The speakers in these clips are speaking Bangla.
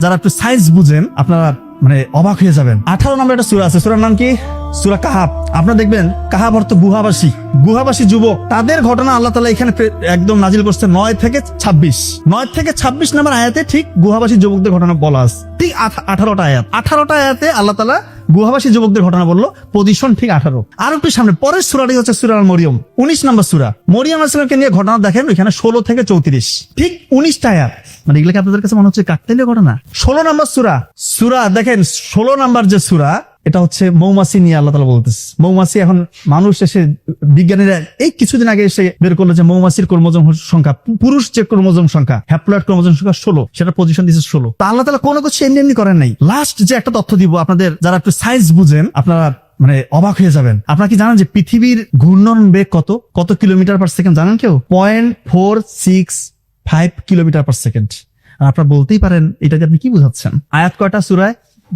যারা একটু সাইন্স বুঝেন আপনারা মানে অবাক হয়ে যাবেন। 18 নম্বর একটা সূরা আছে, সূরার নাম কি? সূরা কাহাফ। আপনারা দেখবেন কাহাফ অর্থ গুহাবাসী যুবক, তাদের ঘটনা আল্লাহ তাআলা এখানে একদম নাজিল করছে 9 থেকে 26 নম্বর আয়াতে ঠিক গুহাবাসী যুবকদের ঘটনা বলা আছে। ঠিক 18টা আয়াতে আল্লাহ তাআলা গুহাবাসী যুবকদের ঘটনা বললো, পজিশন ঠিক 18। আর একটু সামনে পরের সূরাটি হচ্ছে সূরা মরিয়ম, 19 নম্বর সূরা। মরিয়ম আলাইহিস সালামকে নিয়ে ঘটনা দেখেন, ওইখানে 16 থেকে 34 ঠিক 19টা আয়াত। মানে এগুলো কি আপনাদের কাছে মনে হচ্ছে কাকতালীয় ঘটনা? 16 নম্বর সূরা দেখেন, 16 নম্বর যে সূরা, এটা হচ্ছে মৌমাছি নিয়ে আল্লাহ তাআলা বলতেছে। মৌমাছি এখন মানুষ এসে, বিজ্ঞানীরা এই কিছুদিন আগে এসে বের করলো যে মৌমাছির ক্রোমোজোম সংখ্যা, পুরুষ যে ক্রোমোজোম সংখ্যা, হ্যাপ্লয়েড ক্রোমোজোম সংখ্যা 16, সেটা পজিশন দিয়েছে 16। তা আল্লাহ তাআলা কোনো কিছু এমনি করেন নাই। লাস্ট যে একটা তথ্য দিব আপনাদের, যারা একটু সায়েন্স বুঝেন আপনারা মানে অবাক হয়ে যাবেন। আপনারা কি জানেন যে পৃথিবীর ঘূর্ণন বেগ কত কিলোমিটার পার সেকেন্ড জানেন কেউ? 0.465 কিলোমিটার পার সেকেন্ড। আপনারা বলতেই পারেন এটাকে আপনি কি বুঝাচ্ছেন? আয়াত কয়টা সূরায়?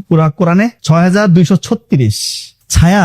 পুরা কোরআনে 6236। ছায়া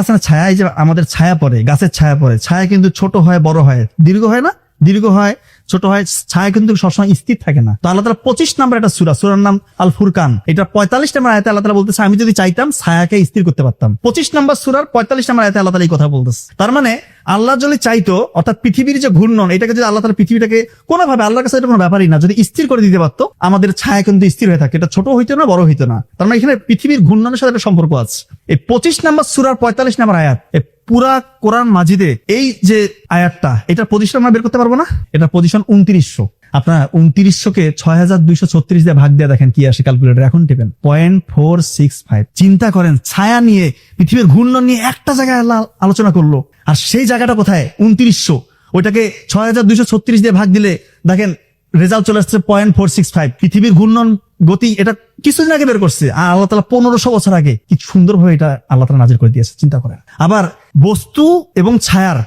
আছে না, ছায়া, এই যে আমাদের ছায়া পড়ে, গাছের ছায়া পড়ে, ছায়া কিন্তু ছোট হয়, বড় হয়, দীর্ঘ হয় না, দীর্ঘ হয়, ছোট হয়, ছায়া কিন্তু সবসময় স্থির থাকে না। তো আল্লাহ তাআলা 25 নম্বর একটা সূরার নাম আল ফুরকান, এটা 45 নম্বর আয়াতে আল্লাহ তাআলা বলতেছে, আমি যদি চাইতাম ছায়াকে স্থির করতে পারতাম। 25 নম্বর সূরার 45 নম্বর আয়াতে আল্লাহ তাআলা এই কথা বলতেছে। তার মানে আল্লাহ যদি চাইতো, অর্থাৎ পৃথিবীর যে ঘূর্ণন, এটাকে যদি আল্লাহ তাআলা পৃথিবীটাকে কোনোভাবে, আল্লাহর কাছে এটা কোনো ব্যাপারই না, যদি স্থির করে দিতে পারতো, আমাদের ছায়া কিন্তু স্থির হয়ে থাকে, এটা ছোট হইতো না, বড় হইতো না। তার মানে এখানে পৃথিবীর ঘূর্ণনের সাথে একটা সম্পর্ক আছে। এই 25 নম্বর সূরার 45 নম্বর আয়াত, পুরা কোরআন মাজিদে এই যে আয়াতটা, এটার পজিশন আমরা বের করতে পারবো না? এটা পজিশন 2900। আপনার 2900কে 6236 দিয়ে ভাগ দিয়ে দেখেন কি আসে ক্যালকুলেটর, এখন টিপেন 0.465। চিন্তা করেন, ছায়া নিয়ে, পৃথিবীর ঘূর্ণন নিয়ে একটা জায়গায় আল্লাহ আলোচনা করলো, আর সেই জায়গাটা কোথায়? 2900। ওইটাকে 6236 দিয়ে ভাগ দিলে দেখেন রেজাল্ট চলে আসছে 0.465। পৃথিবীর ঘূর্ণন গতি এটা কিছুদিন আগে বের করছে, আর আল্লাহ তাআলা 1500 বছর আগে কি সুন্দরভাবে এটা আল্লাহ তাআলা নাজিল করে দিয়েছে। চিন্তা করেন। আবার বস্তু এবং ছায়ার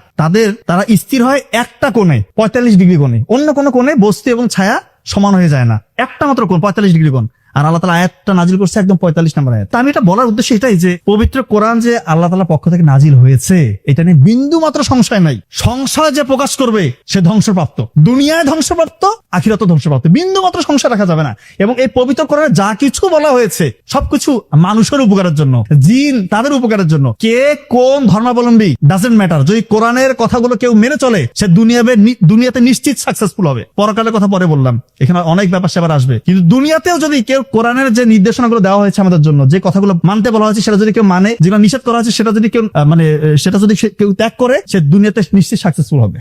তারা স্থির হয় একটা কোণে, 45 ডিগ্রি কোণে। অন্য কোনো কোণে বস্তু এবং ছায়া সমান হয়ে যায় না, একটা মাত্র কোণ, 45 ডিগ্রি কোণ। আর আল্লাহ তাআলা আয়াতটা নাজিল করছে একদম 45 নম্বর আয়াত। আমি এটা বলার উদ্দেশ্য এটাই যে পবিত্র কোরআন যে আল্লাহ তাআলার পক্ষ থেকে নাজিল হয়েছে, এটা নিয়ে বিন্দু মাত্র সংশয় নাই। সংশয় যে প্রকাশ করবে সে ধ্বংসপ্রাপ্ত, দুনিয়ায় ধ্বংসপ্রাপ্ত, আখিরাতেও ধ্বংসপ্রাপ্ত, বিন্দু মাত্র সংশয় রাখা যাবে না। এবং এই পবিত্র কোরআনে যা কিছু বলা হয়েছে সবকিছু মানুষের উপকারের জন্য, জিন তাদের উপকারের জন্য। কে কোন ধর্মাবলম্বী ডাজন্ট ম্যাটার, যদি কোরআনের কথাগুলো কেউ মেনে চলে, সে দুনিয়াতে নিশ্চিত সাকসেসফুল হবে। পরকালের কথা পরে বললাম, এখানে অনেক ব্যাপার স্যাপার আসবে, কিন্তু দুনিয়াতেও যদি কেউ কোরআনের যে নির্দেশনাগুলো দেওয়া হয়েছে আমাদের জন্য, যে কথাগুলো মানতে বলা হয়েছে সেটা যদি কেউ মানে, যেগুলো নিষেধ করা হয়েছে সেটা যদি কেউ সেটা যদি কেউ ত্যাগ করে, সে দুনিয়াতে নিশ্চিত সাকসেসফুল হবে।